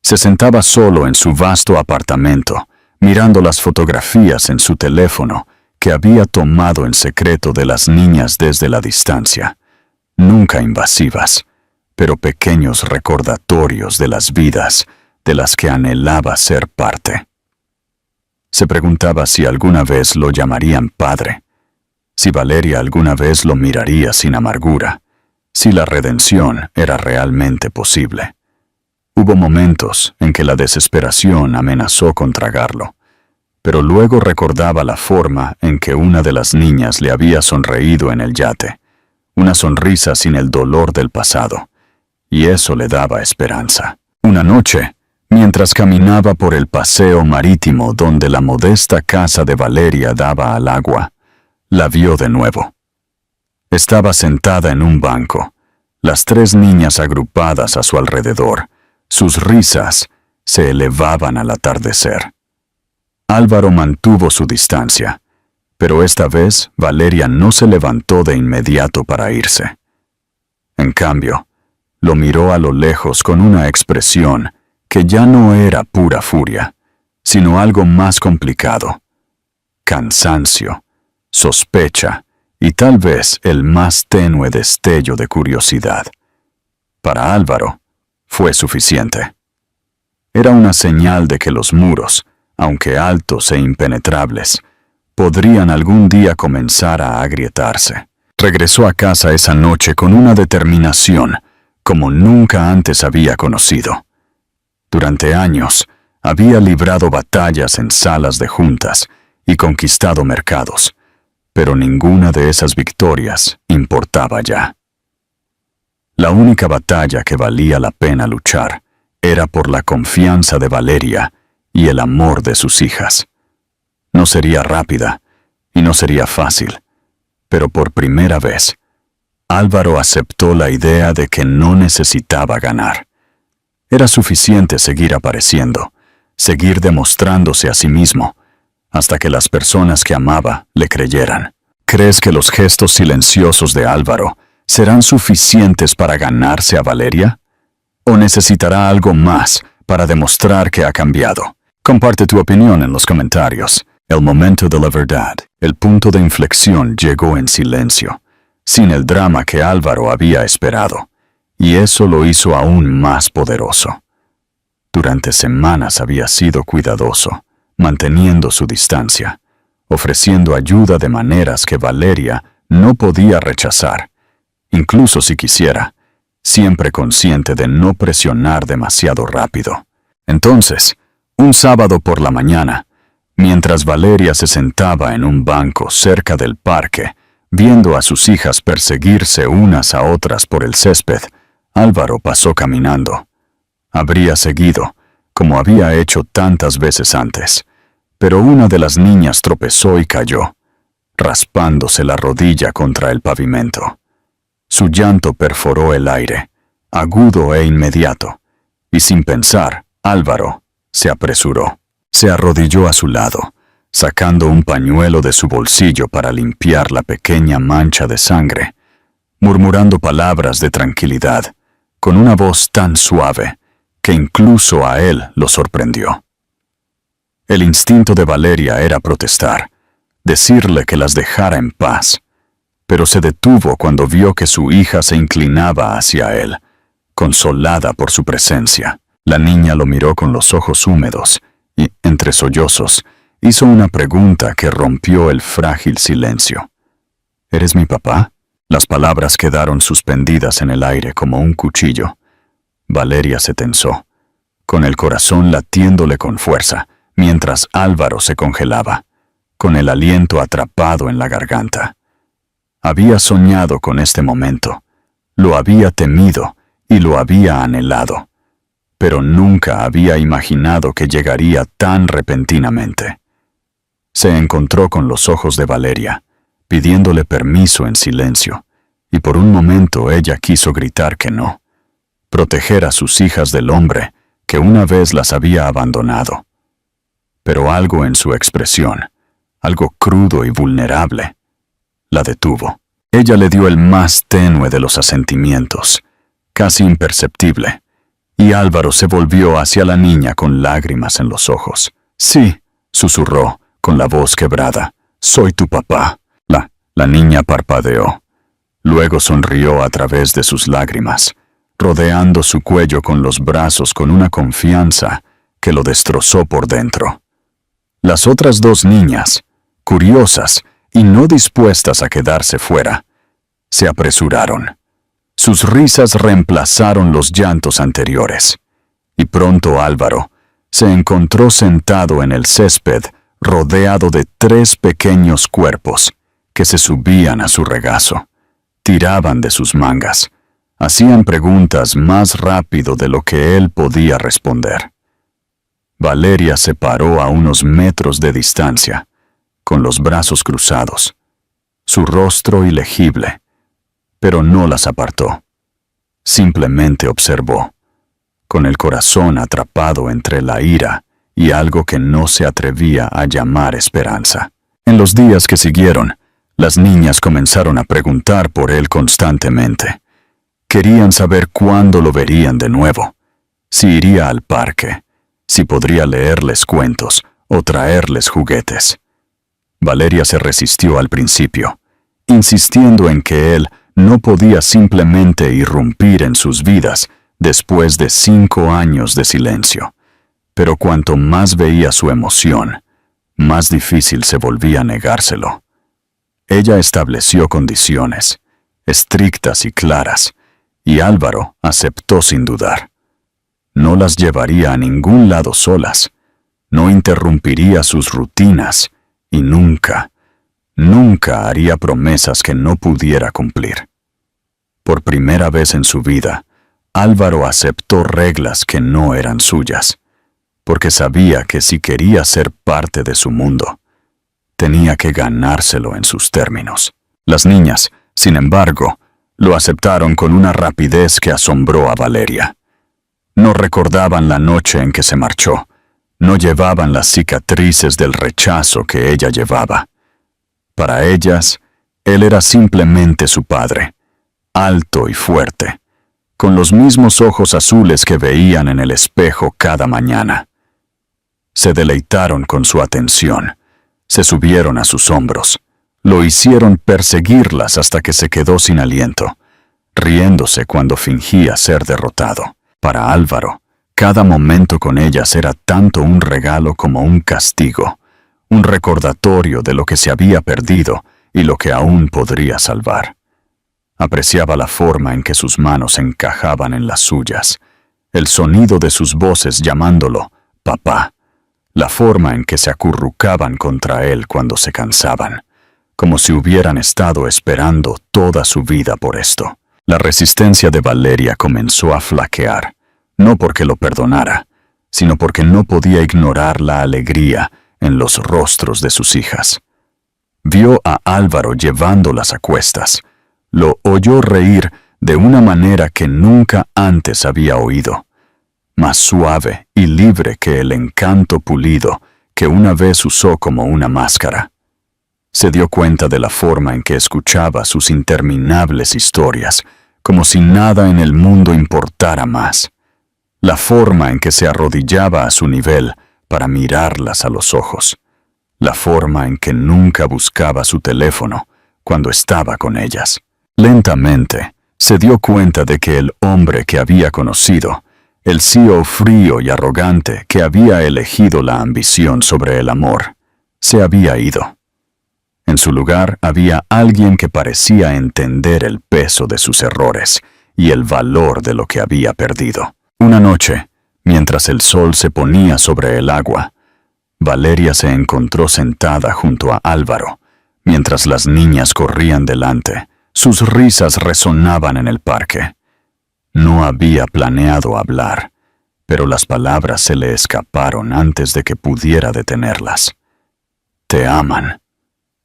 Se sentaba solo en su vasto apartamento, mirando las fotografías en su teléfono que había tomado en secreto de las niñas desde la distancia. Nunca invasivas, pero pequeños recordatorios de las vidas de las que anhelaba ser parte. Se preguntaba si alguna vez lo llamarían padre, si Valeria alguna vez lo miraría sin amargura, si la redención era realmente posible. Hubo momentos en que la desesperación amenazó con tragarlo, pero luego recordaba la forma en que una de las niñas le había sonreído en el yate, una sonrisa sin el dolor del pasado, y eso le daba esperanza. Una noche, mientras caminaba por el paseo marítimo donde la modesta casa de Valeria daba al agua, la vio de nuevo. Estaba sentada en un banco, las tres niñas agrupadas a su alrededor. Sus risas se elevaban al atardecer. Álvaro mantuvo su distancia, pero esta vez Valeria no se levantó de inmediato para irse. En cambio, lo miró a lo lejos con una expresión que ya no era pura furia, sino algo más complicado: cansancio, sospecha y tal vez el más tenue destello de curiosidad. Para Álvaro, fue suficiente. Era una señal de que los muros, aunque altos e impenetrables, podrían algún día comenzar a agrietarse. Regresó a casa esa noche con una determinación como nunca antes había conocido. Durante años, había librado batallas en salas de juntas y conquistado mercados, pero ninguna de esas victorias importaba ya. La única batalla que valía la pena luchar era por la confianza de Valeria y el amor de sus hijas. No sería rápida y no sería fácil, pero por primera vez, Álvaro aceptó la idea de que no necesitaba ganar. Era suficiente seguir apareciendo, seguir demostrándose a sí mismo, hasta que las personas que amaba le creyeran. ¿Crees que los gestos silenciosos de Álvaro serán suficientes para ganarse a Valeria? ¿O necesitará algo más para demostrar que ha cambiado? Comparte tu opinión en los comentarios. El momento de la verdad, el punto de inflexión llegó en silencio, sin el drama que Álvaro había esperado, y eso lo hizo aún más poderoso. Durante semanas había sido cuidadoso, manteniendo su distancia, ofreciendo ayuda de maneras que Valeria no podía rechazar, incluso si quisiera, siempre consciente de no presionar demasiado rápido. Entonces, un sábado por la mañana, mientras Valeria se sentaba en un banco cerca del parque, viendo a sus hijas perseguirse unas a otras por el césped, Álvaro pasó caminando. Habría seguido, como había hecho tantas veces antes, pero una de las niñas tropezó y cayó, raspándose la rodilla contra el pavimento. Su llanto perforó el aire, agudo e inmediato, y sin pensar, Álvaro se apresuró. Se arrodilló a su lado, sacando un pañuelo de su bolsillo para limpiar la pequeña mancha de sangre, murmurando palabras de tranquilidad, con una voz tan suave que incluso a él lo sorprendió. El instinto de Valeria era protestar, decirle que las dejara en paz, pero se detuvo cuando vio que su hija se inclinaba hacia él, consolada por su presencia. La niña lo miró con los ojos húmedos y, entre sollozos, hizo una pregunta que rompió el frágil silencio. ¿Eres mi papá? Las palabras quedaron suspendidas en el aire como un cuchillo. Valeria se tensó, con el corazón latiéndole con fuerza, mientras Álvaro se congelaba, con el aliento atrapado en la garganta. Había soñado con este momento, lo había temido y lo había anhelado, pero nunca había imaginado que llegaría tan repentinamente. Se encontró con los ojos de Valeria, pidiéndole permiso en silencio, y por un momento ella quiso gritar que no, proteger a sus hijas del hombre que una vez las había abandonado. Pero algo en su expresión, algo crudo y vulnerable, la detuvo. Ella le dio el más tenue de los asentimientos, casi imperceptible, y Álvaro se volvió hacia la niña con lágrimas en los ojos. «Sí», susurró, con la voz quebrada, «soy tu papá». La niña parpadeó. Luego sonrió a través de sus lágrimas, rodeando su cuello con los brazos con una confianza que lo destrozó por dentro. Las otras dos niñas, curiosas y no dispuestas a quedarse fuera, se apresuraron. Sus risas reemplazaron los llantos anteriores, y pronto Álvaro se encontró sentado en el césped rodeado de 3 pequeños cuerpos que se subían a su regazo, tiraban de sus mangas, hacían preguntas más rápido de lo que él podía responder. Valeria se paró a unos metros de distancia, con los brazos cruzados, su rostro ilegible, pero no las apartó. Simplemente observó, con el corazón atrapado entre la ira y algo que no se atrevía a llamar esperanza. En los días que siguieron, las niñas comenzaron a preguntar por él constantemente. Querían saber cuándo lo verían de nuevo, si iría al parque, si podría leerles cuentos o traerles juguetes. Valeria se resistió al principio, insistiendo en que él no podía simplemente irrumpir en sus vidas después de 5 años de silencio. Pero cuanto más veía su emoción, más difícil se volvía negárselo. Ella estableció condiciones, estrictas y claras, y Álvaro aceptó sin dudar. No las llevaría a ningún lado solas. No interrumpiría sus rutinas y nunca haría promesas que no pudiera cumplir. Por primera vez en su vida, Álvaro aceptó reglas que no eran suyas, porque sabía que si quería ser parte de su mundo, tenía que ganárselo en sus términos. Las niñas, sin embargo, lo aceptaron con una rapidez que asombró a Valeria. No recordaban la noche en que se marchó, no llevaban las cicatrices del rechazo que ella llevaba. Para ellas, él era simplemente su padre, alto y fuerte, con los mismos ojos azules que veían en el espejo cada mañana. Se deleitaron con su atención, se subieron a sus hombros, lo hicieron perseguirlas hasta que se quedó sin aliento, riéndose cuando fingía ser derrotado. Para Álvaro, cada momento con ellas era tanto un regalo como un castigo, un recordatorio de lo que se había perdido y lo que aún podría salvar. Apreciaba la forma en que sus manos encajaban en las suyas, el sonido de sus voces llamándolo papá, la forma en que se acurrucaban contra él cuando se cansaban, como si hubieran estado esperando toda su vida por esto. La resistencia de Valeria comenzó a flaquear, no porque lo perdonara, sino porque no podía ignorar la alegría en los rostros de sus hijas. Vio a Álvaro llevándolas a cuestas, lo oyó reír de una manera que nunca antes había oído, más suave y libre que el encanto pulido que una vez usó como una máscara. Se dio cuenta de la forma en que escuchaba sus interminables historias, como si nada en el mundo importara más. La forma en que se arrodillaba a su nivel para mirarlas a los ojos. La forma en que nunca buscaba su teléfono cuando estaba con ellas. Lentamente, se dio cuenta de que el hombre que había conocido, el CEO frío y arrogante que había elegido la ambición sobre el amor, se había ido. En su lugar había alguien que parecía entender el peso de sus errores y el valor de lo que había perdido. Una noche, mientras el sol se ponía sobre el agua, Valeria se encontró sentada junto a Álvaro, mientras las niñas corrían delante. Sus risas resonaban en el parque. No había planeado hablar, pero las palabras se le escaparon antes de que pudiera detenerlas. «Te aman».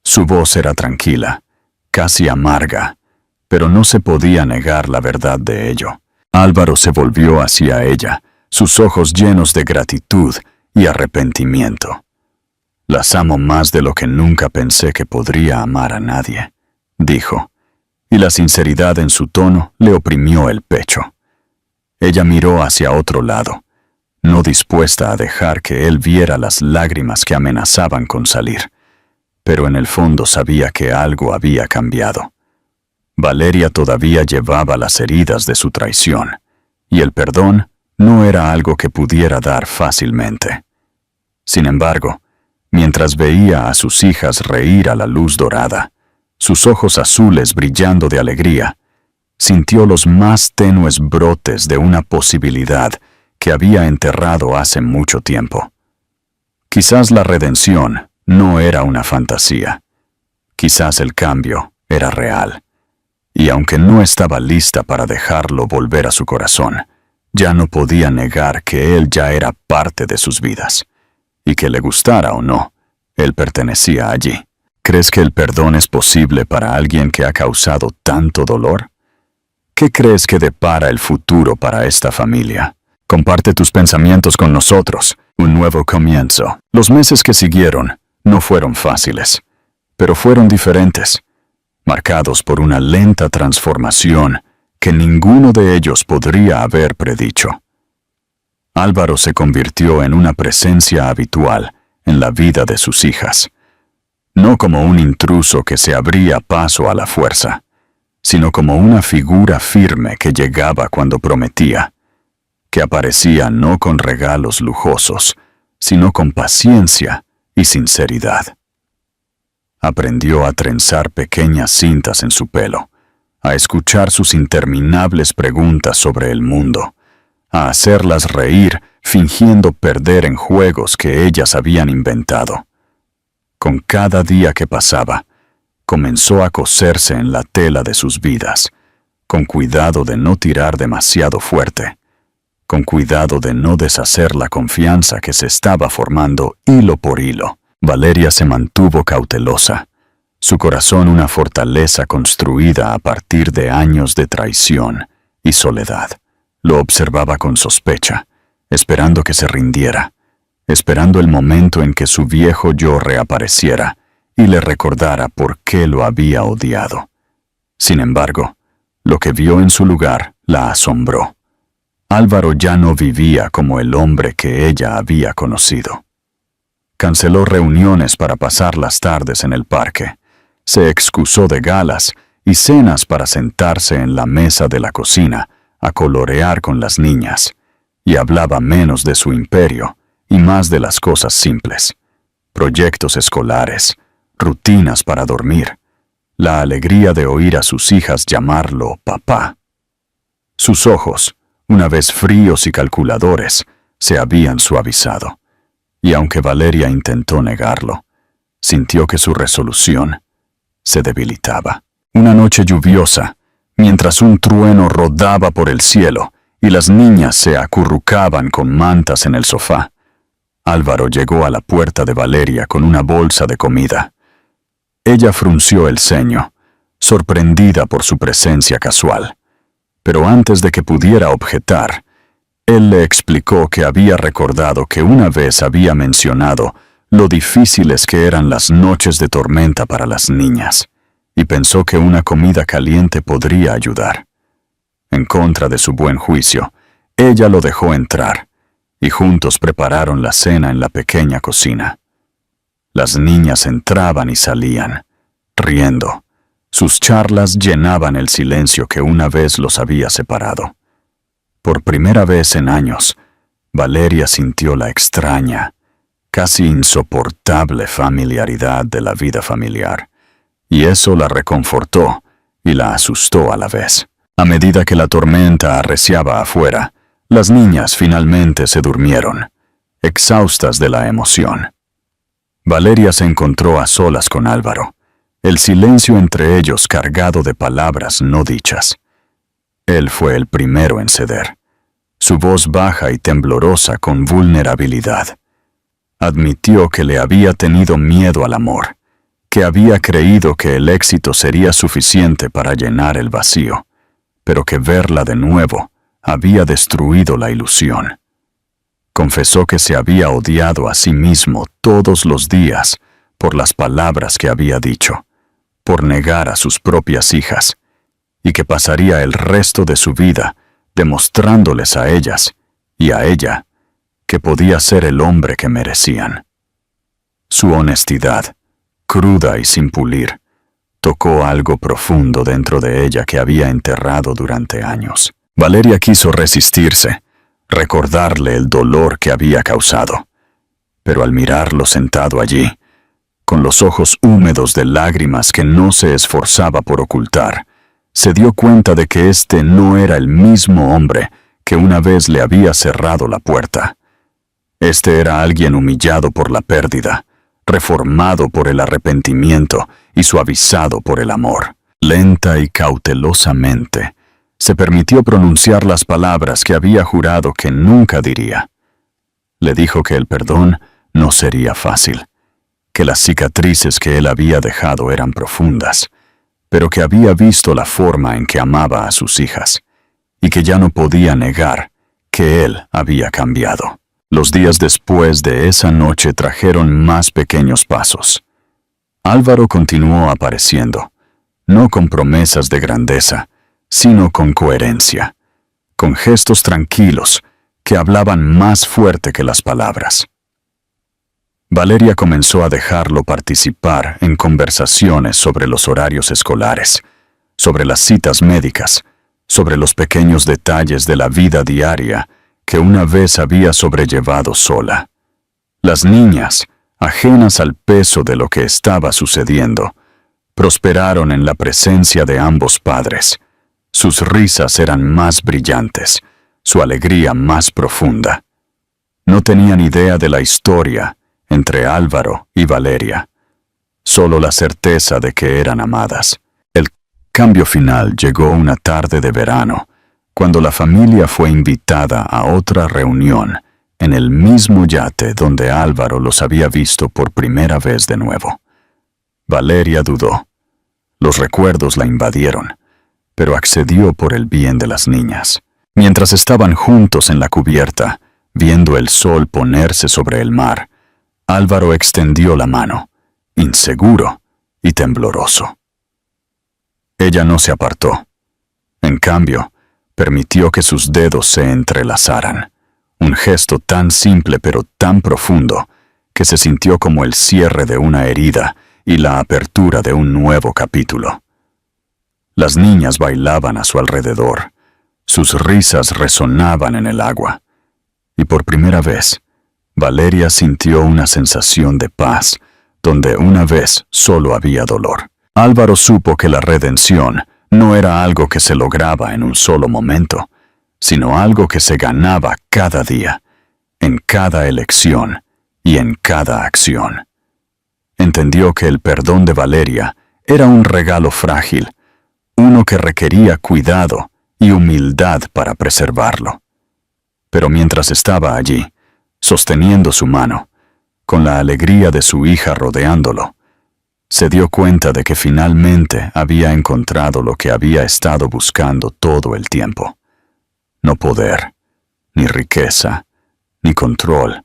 Su voz era tranquila, casi amarga, pero no se podía negar la verdad de ello. Álvaro se volvió hacia ella, sus ojos llenos de gratitud y arrepentimiento. «Las amo más de lo que nunca pensé que podría amar a nadie», dijo, y la sinceridad en su tono le oprimió el pecho. Ella miró hacia otro lado, no dispuesta a dejar que él viera las lágrimas que amenazaban con salir, pero en el fondo sabía que algo había cambiado. Valeria todavía llevaba las heridas de su traición, y el perdón no era algo que pudiera dar fácilmente. Sin embargo, mientras veía a sus hijas reír a la luz dorada, sus ojos azules brillando de alegría, sintió los más tenues brotes de una posibilidad que había enterrado hace mucho tiempo. Quizás la redención no era una fantasía. Quizás el cambio era real. Y aunque no estaba lista para dejarlo volver a su corazón, ya no podía negar que él ya era parte de sus vidas, y que le gustara o no, él pertenecía allí. ¿Crees que el perdón es posible para alguien que ha causado tanto dolor? ¿Qué crees que depara el futuro para esta familia? Comparte tus pensamientos con nosotros. Un nuevo comienzo. Los meses que siguieron no fueron fáciles, pero fueron diferentes, marcados por una lenta transformación que ninguno de ellos podría haber predicho. Álvaro se convirtió en una presencia habitual en la vida de sus hijas, no como un intruso que se abría paso a la fuerza, sino como una figura firme que llegaba cuando prometía, que aparecía no con regalos lujosos, sino con paciencia y sinceridad. Aprendió a trenzar pequeñas cintas en su pelo, a escuchar sus interminables preguntas sobre el mundo, a hacerlas reír fingiendo perder en juegos que ellas habían inventado. Con cada día que pasaba, comenzó a coserse en la tela de sus vidas, con cuidado de no tirar demasiado fuerte, con cuidado de no deshacer la confianza que se estaba formando hilo por hilo. Valeria se mantuvo cautelosa, su corazón una fortaleza construida a partir de años de traición y soledad. Lo observaba con sospecha, esperando que se rindiera, esperando el momento en que su viejo yo reapareciera y le recordara por qué lo había odiado. Sin embargo, lo que vio en su lugar la asombró. Álvaro ya no vivía como el hombre que ella había conocido. Canceló reuniones para pasar las tardes en el parque. Se excusó de galas y cenas para sentarse en la mesa de la cocina a colorear con las niñas, y hablaba menos de su imperio y más de las cosas simples, proyectos escolares, rutinas para dormir, la alegría de oír a sus hijas llamarlo papá. Sus ojos, una vez fríos y calculadores, se habían suavizado, y aunque Valeria intentó negarlo, sintió que su resolución se debilitaba. Una noche lluviosa, mientras un trueno rodaba por el cielo y las niñas se acurrucaban con mantas en el sofá, Álvaro llegó a la puerta de Valeria con una bolsa de comida. Ella frunció el ceño, sorprendida por su presencia casual, pero antes de que pudiera objetar, él le explicó que había recordado que una vez había mencionado lo difíciles que eran las noches de tormenta para las niñas, y pensó que una comida caliente podría ayudar. En contra de su buen juicio, ella lo dejó entrar, y juntos prepararon la cena en la pequeña cocina. Las niñas entraban y salían, riendo. Sus charlas llenaban el silencio que una vez los había separado. Por primera vez en años, Valeria sintió la extraña, casi insoportable familiaridad de la vida familiar, y eso la reconfortó y la asustó a la vez. A medida que la tormenta arreciaba afuera, las niñas finalmente se durmieron, exhaustas de la emoción. Valeria se encontró a solas con Álvaro, el silencio entre ellos cargado de palabras no dichas. Él fue el primero en ceder, su voz baja y temblorosa con vulnerabilidad. Admitió que le había tenido miedo al amor, que había creído que el éxito sería suficiente para llenar el vacío, pero que verla de nuevo había destruido la ilusión. Confesó que se había odiado a sí mismo todos los días por las palabras que había dicho, por negar a sus propias hijas, y que pasaría el resto de su vida demostrándoles a ellas y a ella que podía ser el hombre que merecían. Su honestidad, cruda y sin pulir, tocó algo profundo dentro de ella que había enterrado durante años. Valeria quiso resistirse, recordarle el dolor que había causado, pero al mirarlo sentado allí, con los ojos húmedos de lágrimas que no se esforzaba por ocultar, se dio cuenta de que este no era el mismo hombre que una vez le había cerrado la puerta. Este era alguien humillado por la pérdida, reformado por el arrepentimiento y suavizado por el amor. Lenta y cautelosamente, se permitió pronunciar las palabras que había jurado que nunca diría. Le dijo que el perdón no sería fácil, que las cicatrices que él había dejado eran profundas, pero que había visto la forma en que amaba a sus hijas, y que ya no podía negar que él había cambiado. Los días después de esa noche trajeron más pequeños pasos. Álvaro continuó apareciendo, no con promesas de grandeza, sino con coherencia, con gestos tranquilos que hablaban más fuerte que las palabras. Valeria comenzó a dejarlo participar en conversaciones sobre los horarios escolares, sobre las citas médicas, sobre los pequeños detalles de la vida diaria que una vez había sobrellevado sola. Las niñas, ajenas al peso de lo que estaba sucediendo, prosperaron en la presencia de ambos padres. Sus risas eran más brillantes, su alegría más profunda. No tenían idea de la historia entre Álvaro y Valeria, solo la certeza de que eran amadas. El cambio final llegó una tarde de verano, cuando la familia fue invitada a otra reunión en el mismo yate donde Álvaro los había visto por primera vez de nuevo. Valeria dudó. Los recuerdos la invadieron, pero accedió por el bien de las niñas. Mientras estaban juntos en la cubierta, viendo el sol ponerse sobre el mar, Álvaro extendió la mano, inseguro y tembloroso. Ella no se apartó. En cambio, permitió que sus dedos se entrelazaran, un gesto tan simple pero tan profundo que se sintió como el cierre de una herida y la apertura de un nuevo capítulo. Las niñas bailaban a su alrededor, sus risas resonaban en el agua, y por primera vez, Valeria sintió una sensación de paz, donde una vez solo había dolor. Álvaro supo que la redención no era algo que se lograba en un solo momento, sino algo que se ganaba cada día, en cada elección y en cada acción. Entendió que el perdón de Valeria era un regalo frágil, uno que requería cuidado y humildad para preservarlo. Pero mientras estaba allí, sosteniendo su mano, con la alegría de su hija rodeándolo, se dio cuenta de que finalmente había encontrado lo que había estado buscando todo el tiempo. No poder, ni riqueza, ni control,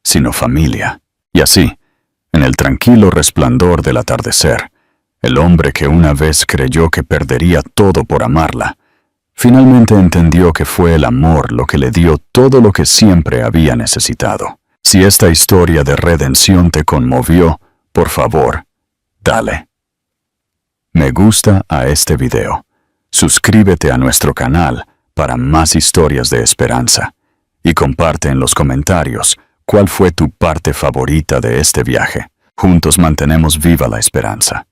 sino familia. Y así, en el tranquilo resplandor del atardecer, el hombre que una vez creyó que perdería todo por amarla, finalmente entendió que fue el amor lo que le dio todo lo que siempre había necesitado. Si esta historia de redención te conmovió, por favor, dale me gusta a este video. Suscríbete a nuestro canal para más historias de esperanza y comparte en los comentarios cuál fue tu parte favorita de este viaje. Juntos mantenemos viva la esperanza.